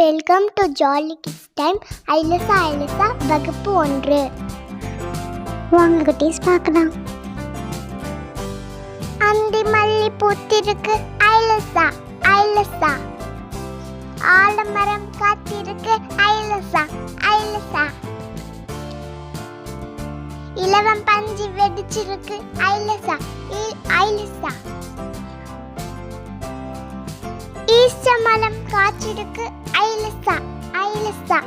Welcome to jolly kids time. ஐலசா வகுப்பு 1. வாங்க குட்டீஸ் பார்க்கலாம். அந்தி மல்லி பூத்திருக்கு ஐலசா ஐலசா, ஆலமரம் காத்திருக்கு ஐலசா ஐலசா, இலவம் பஞ்சு வெடிச்சிருக்கு ஐலசா ஐலசா, ஈச்சமலம் காய்ச்சிருக்கு ஐலசா ஐலசா,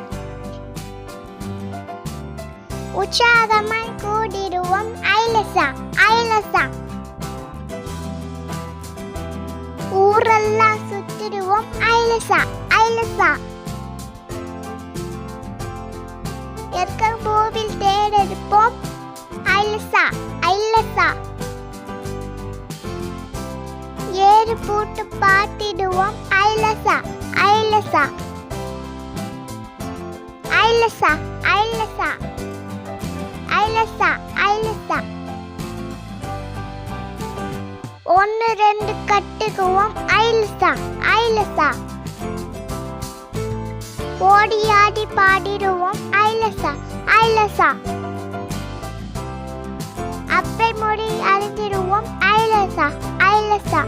உற்சாகமாய் கூடிடுவோம் ஐலசா ஐலசா, ஊரெல்லாம் சுத்திடுவோம் ஐலசா ஐலசா, எற்கம்பூவில் தேடெடுப்போம் ஐலசா ஐலசா, ஏறு பூட்டு பாட்டிடுவோம் ஐலசா ஐலசா ஐலசா ஐலசா ஐலசா ஐலசா, 1 2 கட்டுக்குவோம் ஐலசா ஐலசா, ஓடி ஆடி பாடிடுவோம் ஐலசா ஐலசா, அப்பை மொழி அறிந்திடுவோம் ஐலசா ஐலசா.